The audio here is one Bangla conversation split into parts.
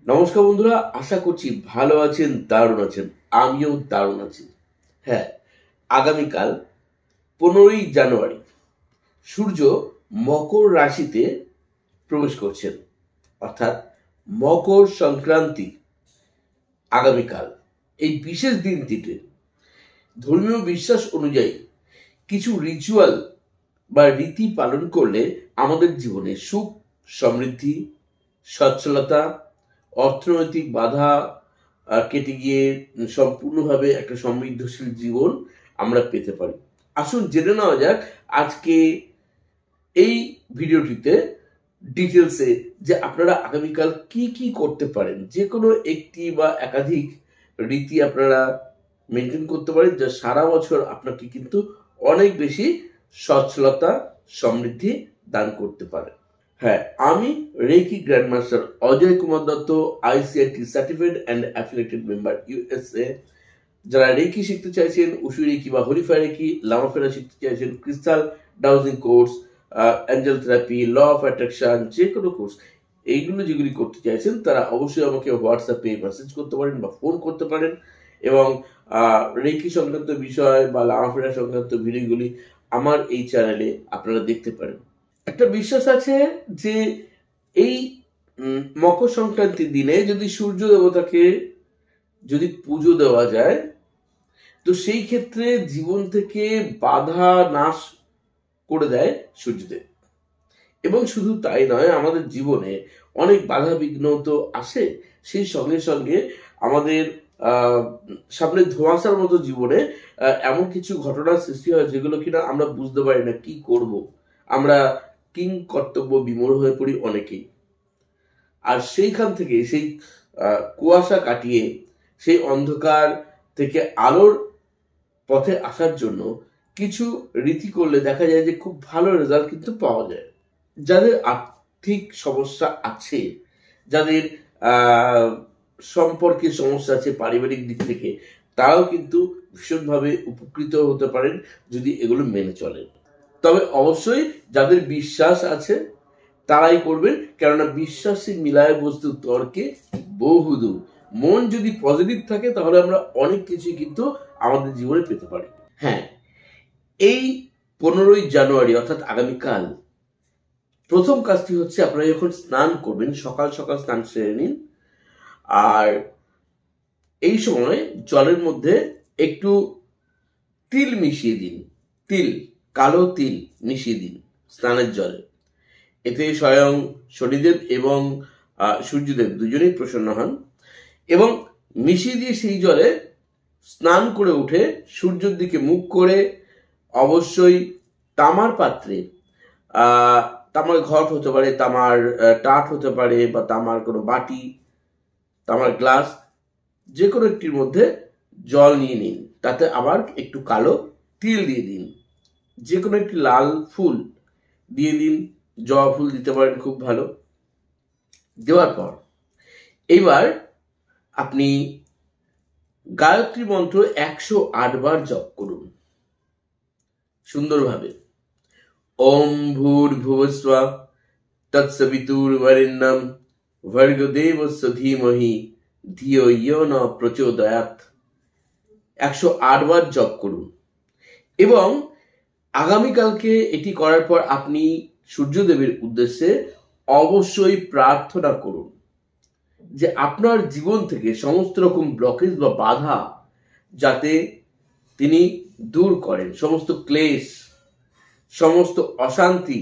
নমস্কার বন্ধুরা, আশা করছি ভালো আছেন, দারুণ আছেন। আমিও দারুণ আছি। হ্যাঁ, আগামীকাল 15ই জানুয়ারি সূর্য মকর রাশিতে প্রবেশ করছেন, অর্থাৎ মকর সংক্রান্তি আগামীকাল। এই বিশেষ দিনটিতে ধর্মীয় বিশ্বাস অনুযায়ী কিছু রিচুয়াল বা রীতি পালন করলে আমাদের জীবনে সুখ, সমৃদ্ধি, সচ্ছলতা, অর্থনৈতিক বাধা কেটে গিয়ে সম্পূর্ণভাবে একটা সমৃদ্ধশীল জীবন আমরা পেতে পারি। আসুন জেনে নেওয়া যাক আজকে এই ভিডিওটিতে ডিটেলসে যে আপনারা আগামীকাল কি কি করতে পারেন। যে কোনো একটি বা একাধিক রীতি আপনারা মেনটেন করতে পারেন, যা সারা বছর আপনাকে কিন্তু অনেক বেশি সচ্ছলতা, সমৃদ্ধি দান করতে পারে। হ্যাঁ, আমি reiki grandmaster Ajay Kumar Dutta, ICIT certified and affiliated member USA. যারা রেকি শিখতে চাইছেন, উশু রেকি বা হরিফাই রেকি, লামাফেরা শিখতে চাইছেন, crystal dowsing course, angel therapy, law of attraction, যে কোনো কোর্স এইগুলো যেগুলি করতে চাইছেন তারা অবশ্যই আমাকে হোয়াটসঅ্যাপে মেসেজ করতে পারেন বা ফোন করতে পারেন। এবং রেকি সংক্রান্ত বিষয় বা লামাফেরা সংক্রান্ত ভিডিওগুলি আমার এই চ্যানেলে আপনারা দেখতে পারেন। একটা বিশ্বাস আছে যে এই মকর সংক্রান্তির দিনে যদি সূর্য দেবতাকে যদি পুজো দেওয়া যায়, তো সেই ক্ষেত্রে জীবন থেকে বাধা নাশ করে দেয় সূর্যদেব। এবং শুধু তাই নয়, আমাদের জীবনে অনেক বাধা বিঘ্ন তো আসে, সেই সঙ্গে সঙ্গে আমাদের সামনে ধোঁয়াশার মতো জীবনে এমন কিছু ঘটনার সৃষ্টি হয় যেগুলো কিনা আমরা বুঝতে পারি না কি করব। আমরা কিং কর্তব্য বিমূঢ় হয়ে পড়ি অনেকেই। আর সেইখান থেকে সেই কুয়াশা কাটিয়ে সেই অন্ধকার থেকে আলোর পথে আসার জন্য কিছু রীতি করলে দেখা যায় যে খুব ভালো রেজাল্ট কিন্তু পাওয়া যায়। যাদের আর্থিক সমস্যা আছে, যাদের সম্পর্কে সমস্যা আছে পারিবারিক দিক থেকে, তারাও কিন্তু ভীষণভাবে উপকৃত হতে পারেন যদি এগুলো মেনে চলেন। তবে অবশ্যই যাদের বিশ্বাস আছে তারাই করবেন, কেননা বিশ্বাসী মিলায় বস্তু তর্কে বহুদূর। মন যদি পজিটিভ থাকে তাহলে আমরা অনেক কিছুই কিন্তু আমাদের জীবনে পেতে পারি। হ্যাঁ, এই 15ই জানুয়ারি অর্থাৎ আগামীকাল প্রথম কাজটি হচ্ছে আপনারা যখন স্নান করবেন, সকাল সকাল স্নান সেরে নিন। আর এই সময় জলের মধ্যে একটু তিল মিশিয়ে দিন। তিল, কালো তিল মিশিয়ে দিন স্নানের জলে। এতে স্বয়ং শনিদেব এবং সূর্যদেব দুজনেই প্রসন্ন হন। এবং মিশিয়ে দিয়ে সেই জলে স্নান করে উঠে সূর্যের দিকে মুখ করে অবশ্যই তামার পাত্রে, তামার ঘট হতে পারে, তামার টাট হতে পারে, বা তামার কোনো বাটি, তামার গ্লাস, যে কোনো একটির মধ্যে জল নিয়ে নিন। তাতে আবার একটু কালো তিল দিয়ে দিন। যে কোনো একটি লাল ফুল দিয়ে দিন, জবা ফুল দিতে পারেন, খুব ভালো। দেওয়ার পর এইবার আপনি গায়ত্রী মন্ত্র 108 বার জপ করুন সুন্দরভাবে। ওম ভূর্ভুবস্বঃ তৎসবিতুর্বরেণ্যং ভর্গদেবস্য ধীমহি ধিয়ো ইয়ো ন প্রচোদয়াৎ। 108 বার জপ করুন। এবং আগামীকালকে এটি করার পর আপনি সূর্যদেবের উদ্দেশ্যে অবশ্যই প্রার্থনা করুন যে আপনার জীবন থেকে সমস্ত রকম ব্লকেজ বা বাধা যাতে তিনি দূর করেন, সমস্ত ক্লেশ, সমস্ত অশান্তি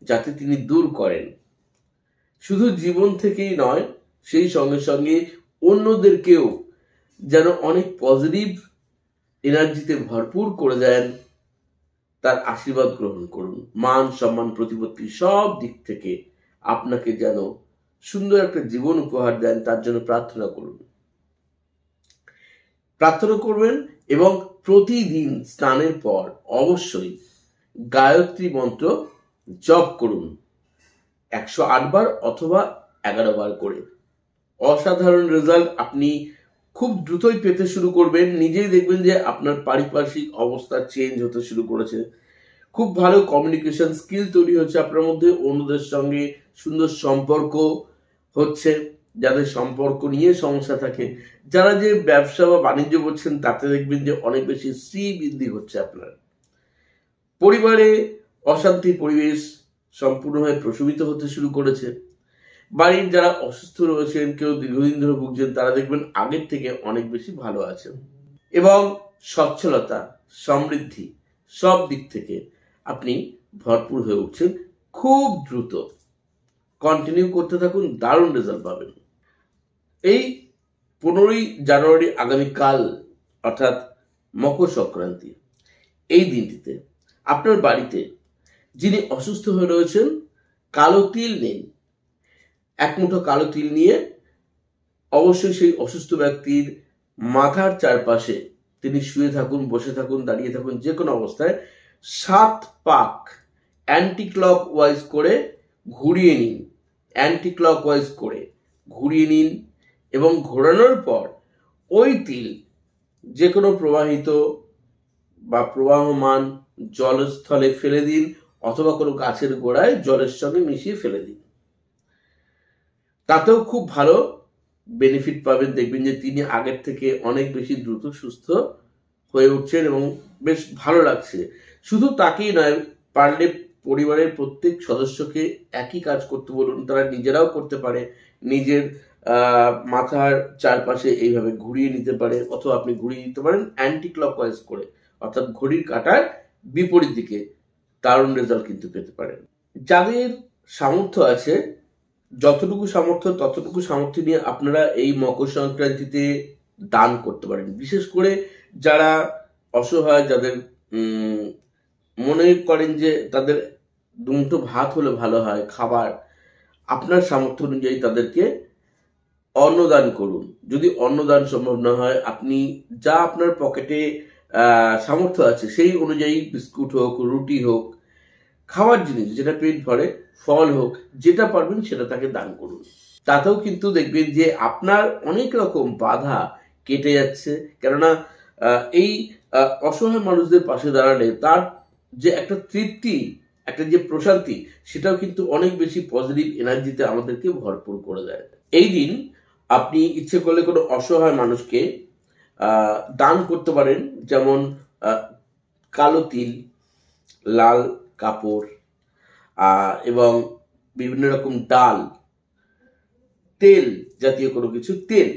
যাতে তিনি দূর করেন। শুধু জীবন থেকেই নয়, সেই সঙ্গে সঙ্গে অন্যদেরকেও যেন অনেক পজিটিভ এনার্জিতে ভরপুর করে দেন। তার আশীর্বাদ গ্রহণ করুন। মান, সম্মান, প্রতিপত্তি সব দিক থেকে আপনাকে যেন সুন্দর একটা জীবন উপহার দেন, তার জন্য প্রার্থনা করুন। প্রার্থনা করবেন এবং প্রতিদিন স্নানের পর অবশ্যই গায়ত্রী মন্ত্র জপ করুন 108 বার অথবা 11 বার করে। অসাধারণ রেজাল্ট আপনি খুব দ্রুতই পেতে শুরু করবেন। নিজেই দেখবেন যে আপনার পারিপার্শ্বিক অবস্থা চেঞ্জ হতে শুরু করেছে। খুব ভালো কমিউনিকেশন স্কিল তৈরি হচ্ছে আপনার মধ্যে, অন্যদের সঙ্গে সুন্দর সম্পর্ক হচ্ছে, যাদের সম্পর্ক নিয়ে সমস্যা থাকে, যারা যে ব্যবসা বা বাণিজ্য করছেন তাতে দেখবেন যে অনেক বেশি শ্রী বৃদ্ধি হচ্ছে আপনার। পরিবারে অশান্তির পরিবেশ সম্পূর্ণভাবে প্রশমিত হতে শুরু করেছে। বাড়ির যারা অসুস্থ রয়েছেন, কেউ দীর্ঘদিন ধরে ভুগছেন, তারা দেখবেন আগের থেকে অনেক বেশি ভালো আছেন। এবং সচ্ছলতা, সমৃদ্ধি সব দিক থেকে আপনি ভরপুর হয়ে উঠছেন খুব দ্রুত। কন্টিনিউ করতে থাকুন, দারুণ রেজাল্ট পাবেন। এই 15ই জানুয়ারি আগামীকাল অর্থাৎ মকর সংক্রান্তি, এই দিনটিতে আপনার বাড়িতে যিনি অসুস্থ হয়ে রয়েছেন, কালো তিল নিন। এক মুঠো কালো তিল নিয়ে অবশ্যই সেই অসুস্থ ব্যক্তির মাথার চারপাশে তিনি শুয়ে থাকুন, বসে থাকুন, দাঁড়িয়ে থাকুন, যে কোনো অবস্থায় 7 পাক অ্যান্টি ক্লক ওয়াইজ করে ঘুরিয়ে নিন। অ্যান্টি ক্লক ওয়াইজ করে ঘুরিয়ে নিন এবং ঘোরানোর পর ওই তিল যে কোনো প্রবাহিত বা প্রবাহমান জলস্থলে ফেলে দিন, অথবা কোনো গাছের গোড়ায় জলের সঙ্গে মিশিয়ে ফেলে দিন। তাতেও খুব ভালো বেনিফিট পাবেন। দেখবেন যে তিনি আগের থেকে অনেক বেশি দ্রুত সুস্থ হয়ে উঠছেন এবং বেশ ভালো লাগছে। শুধু তাকেই নয়, পারলে পরিবারের প্রত্যেক সদস্যকে একই কাজ করতে বলুন, তারা নিজেরাও করতে পারে। নিজের মাথার চারপাশে এইভাবে ঘুরিয়ে নিতে পারে, অথবা আপনি ঘুরিয়ে নিতে পারেন অ্যান্টি ক্লকওয়াইজ করে, অর্থাৎ ঘড়ির কাঁটার বিপরীত দিকে। দারুণ রেজাল্ট কিন্তু পেতে পারেন। যাদের সামর্থ্য আছে, যতটুকু সামর্থ্য ততটুকু সামর্থ্য নিয়ে আপনারা এই মকর সংক্রান্তিতে দান করতে পারেন। বিশেষ করে যারা অসহায়, যাদের মনে করেন যে তাদের দুমুঠো ভাত হলে ভালো হয়, খাবার, আপনার সামর্থ্য অনুযায়ী তাদেরকে অন্নদান করুন। যদি অন্নদান সম্ভব না হয়, আপনি যা আপনার পকেটে সামর্থ্য আছে সেই অনুযায়ী বিস্কুট হোক, রুটি হোক, খাওয়ার জিনিস যেটা পেট ভরে, ফল হোক, যেটা পারবেন সেটা তাকে দান করুন। তাতেও কিন্তু দেখবেন যে আপনার অনেক রকম বাধা কেটে যাচ্ছে। কেননা এই অসহায় মানুষদের পাশে দাঁড়ালে তার যে একটা তৃপ্তি, একটা যে প্রশান্তি, সেটাও কিন্তু অনেক বেশি পজিটিভ এনার্জিতে আমাদেরকে ভরপুর করে দেয়। এই দিন আপনি ইচ্ছে করলে কোনো অসহায় মানুষকে দান করতে পারেন, যেমন কালো তিল, লাল কাপড়, এবং বিভিন্ন রকম ডাল, তেল জাতীয় কোনো কিছু, তেল,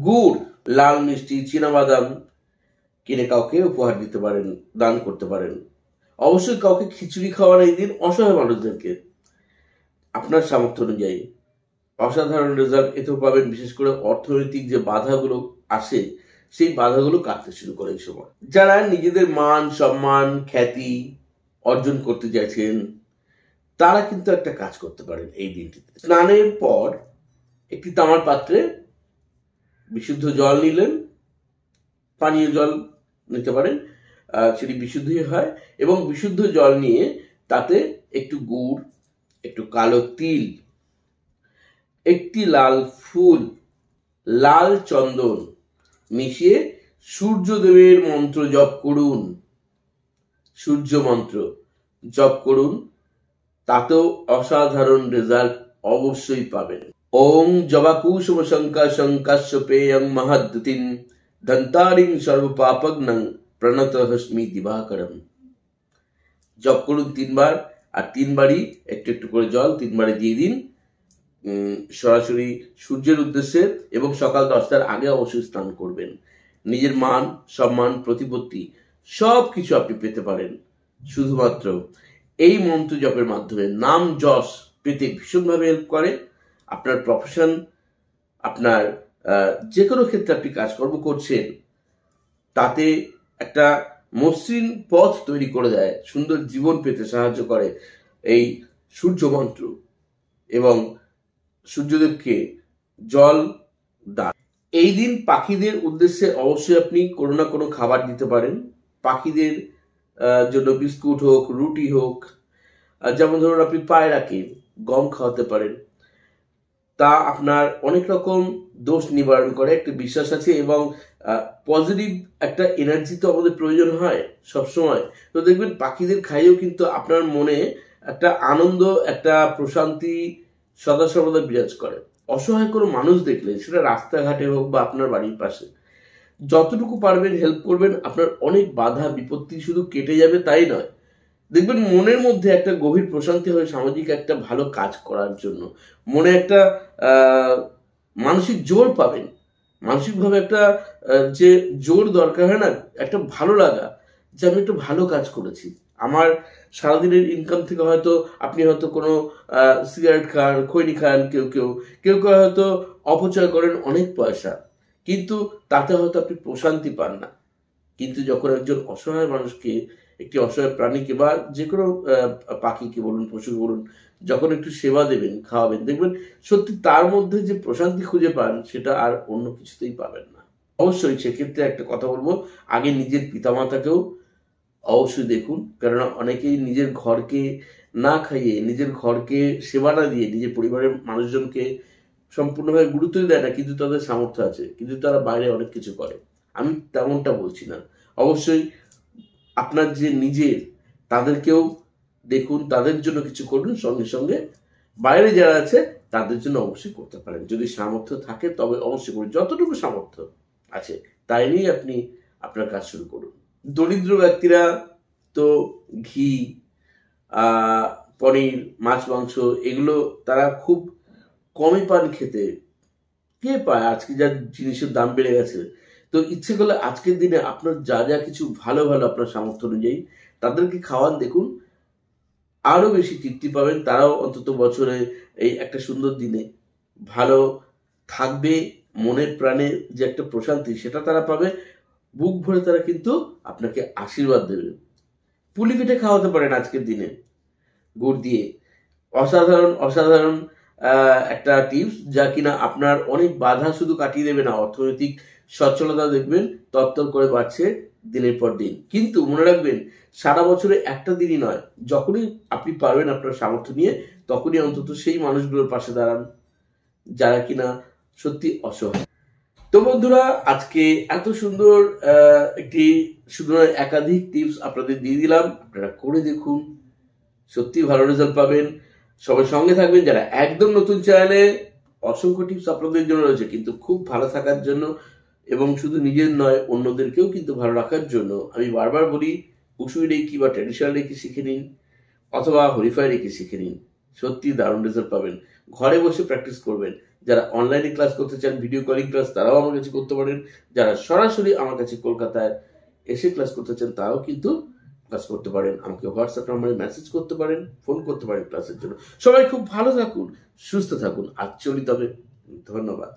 গুড়, লাল মিষ্টি, চীনাবাদাম কিনে কাউকে উপহার দিতে পারেন, দান করতে পারেন। অবশ্যই কাউকে খিচুড়ি খাওয়ান এই দিন, অসহায় মানুষদেরকে আপনার সামর্থ্য অনুযায়ী। অসাধারণ রেজাল্ট এতেও পাবেন। বিশেষ করে অর্থনৈতিক যে বাধাগুলো আসে, সেই বাধাগুলো কাটতে শুরু করে এই সময়। যারা নিজেদের মান সম্মান খ্যাতি অর্জন করতে চাইছেন, তারা কিন্তু একটা কাজ করতে পারেন এই দিনটিতে। স্নানের পর একটি তামার পাত্রে বিশুদ্ধ জল নিলেন, পানীয় জল নিতে পারেন, সেটি বিশুদ্ধ হয়, এবং বিশুদ্ধ জল নিয়ে তাতে একটু গুড়, একটু কালো তিল, একটি লাল ফুল, লাল চন্দন মিশিয়ে সূর্যদেবের মন্ত্র জপ করুন। সূর্য মন্ত্র জপ করুন, তাতেও অসাধারণ রেজাল্ট অবশ্যই পাবেন। ওং জবাকুসুম শঙ্কা শঙ্কাশ্য পেয়ং মহাদ্যুতিন ধন্তারিং সর্বপাপগ্নং প্রণতহস্মি দিবাকরম। জপ করুন 3 বার, আর 3 বারই একটু একটু করে জল 3 বারে দিয়ে দিন সরাসরি সূর্যের উদ্দেশ্যে, এবং সকাল 10টার আগে অবশ্যই স্নান করবেন। নিজের মান সম্মান প্রতিপত্তি সব কিছু আপনি পেতে পারেন শুধুমাত্র এই মন্ত্র জপের মাধ্যমে। নাম যশ পেতে ভীষণভাবে হেল্প করে। আপনার প্রফেশন, আপনার যে কোনো ক্ষেত্রে আপনি কাজকর্ম করছেন, তাতে একটা মসৃণ পথ তৈরি করে দেয়, সুন্দর জীবন পেতে সাহায্য করে এই সূর্য মন্ত্র। এবং সূর্যদেবকে জল দান। এই দিন পাখিদের উদ্দেশ্যে অবশ্যই আপনি কোনো না কোনো খাবার দিতে পারেন। পাখিদের জন্য বিস্কুট হোক, রুটি হোক, যেমন ধরুন আপনি পায়রাকে গম খাওয়াতে পারেন। তা আপনার অনেক রকম দোষ নিবারণ করে, একটা বিশ্বাস আছে। এবং পজিটিভ একটা এনার্জি তো আমাদের প্রয়োজন হয় সবসময়। তো দেখবেন পাখিদের খাইয়েও কিন্তু আপনার মনে একটা আনন্দ, একটা প্রশান্তি সদা সর্বদা বিরাজ করে। অসহায় কোনো মানুষ দেখলে, সেটা রাস্তাঘাটে হোক বা আপনার বাড়ির পাশে, যতটুকু পারবেন হেল্প করবেন। আপনার অনেক বাধা বিপত্তি শুধু কেটে যাবে তাই নয়, দেখবেন মনের মধ্যে একটা গভীর প্রশান্তি হয় সামাজিক একটা ভালো কাজ করার জন্য। মনে একটা মানসিক জোর পাবেন, মানসিকভাবে একটা যে জোর দরকার হয় না, একটা ভালো লাগা যে আমি একটা ভালো কাজ করেছি। আমার সারাদিনের ইনকাম থেকে হয়তো আপনি হয়তো কোনো সিগারেট খান, খৈনি খান, কেউ কেউ কেউ কেউ হয়তো অপচয় করেন অনেক পয়সা, কিন্তু তাতে হয়তো আপনি প্রশান্তি পান না। কিন্তু যখন একজন অসহায় মানুষকে, একটি অসহায় প্রাণীকে বা যে কোনো পাখিকে বলুন, পশুকে বলুন, যখন একটু সেবা দেবেন, খাওয়াবেন, দেখবেন সত্যি তার মধ্যে যে প্রশান্তি খুঁজে পান সেটা আর অন্য কিছুতেই পাবেন না। অবশ্যই সেক্ষেত্রে একটা কথা বলবো, আগে নিজের পিতামাতাকেও অবশ্যই দেখুন, কেননা অনেকেই নিজের ঘরকে না খাইয়ে, নিজের ঘরকে সেবা না দিয়ে নিজের পরিবারের মানুষজনকে সম্পূর্ণভাবে গুরুত্বই দেয় না, কিন্তু তাদের সামর্থ্য আছে, কিন্তু তারা বাইরে অনেক কিছু করে। আমি তেমনটা বলছি না। অবশ্যই আপনার যে নিজের, তাদেরকেও দেখুন, তাদের জন্য কিছু করুন, সঙ্গে সঙ্গে বাইরে যারা আছে তাদের জন্য অবশ্যই করতে পারেন। যদি সামর্থ্য থাকে তবে অবশ্যই করুন, যতটুকু সামর্থ্য আছে তাই নিয়ে আপনি আপনার কাজ শুরু করুন। দরিদ্র ব্যক্তিরা তো ঘি, পনির, মাছ, মাংস এগুলো তারা খুব কমই পান খেতে। কে পায়? আজকে যা জিনিসের দাম বেড়ে গেছে। তো ইচ্ছে করলে আজকের দিনে আপনার যা যা কিছু ভালো ভালো আপনার সামর্থ্য অনুযায়ী তাদেরকে খাওয়ান, দেখুন আরো বেশি তৃপ্তি পাবেন। তারাও অন্তত বছরে এই একটা সুন্দর দিনে ভালো থাকবে, মনে প্রাণে যে একটা প্রশান্তি সেটা তারা পাবে, বুক ভরে তারা কিন্তু আপনাকে আশীর্বাদ দেবে। পুলি পিঠে খাওয়াতে পারেন আজকের দিনে গুড় দিয়ে, অসাধারণ অসাধারণ একটা টিপস, যা কিনা আপনার অনেক বাধা শুধু কাটিয়ে দেবে না, অর্থনৈতিক সচ্ছলতা দেখবেন তরতর করে বাড়ছে দিনের পর দিন। কিন্তু মনে রাখবেন, সারা বছরে একটা দিনই নয়, যখনই আপনি পারবেন আপনার সামর্থ্য নিয়ে, তখনই অন্তত সেই মানুষগুলোর পাশে দাঁড়ান যারা কিনা সত্যি অসহায়। তো বন্ধুরা, আজকে এত সুন্দর একটি শুধু একাধিক টিপস আপনাদের দিয়ে দিলাম, আপনারা করে দেখুন, সত্যি ভালো রেজাল্ট পাবেন। সবাই সঙ্গে থাকবেন। যারা একদম নতুন চ্যানেলে, অসংখ্য টিপস আপনাদের জন্য রয়েছে, কিন্তু খুব ভালো থাকার জন্য এবং শুধু নিজের নয় অন্যদেরকেও কিন্তু ভালো রাখার জন্য আমি বারবার বলি, উসুই রেকি বা ট্র্যাডিশনাল রেকি শিখে নিন, অথবা হরিফাই রেকি শিখে নিন। সত্যি দারুণ রেজাল্ট পাবেন। ঘরে বসে প্র্যাকটিস করবেন। যারা অনলাইনে ক্লাস করতে চান, ভিডিও কলিং ক্লাস, তারাও আমার কাছে করতে পারেন। যারা সরাসরি আমার কাছে কলকাতায় এসে ক্লাস করতে চান, তারাও কিন্তু ক্লাস করতে পারেন। আমাকে হোয়াটসঅ্যাপ নাম্বারে মেসেজ করতে পারেন, ফোন করতে পারেন ক্লাসের জন্য। সবাই খুব ভালো থাকুন, সুস্থ থাকুন। আজ চলি তবে, ধন্যবাদ।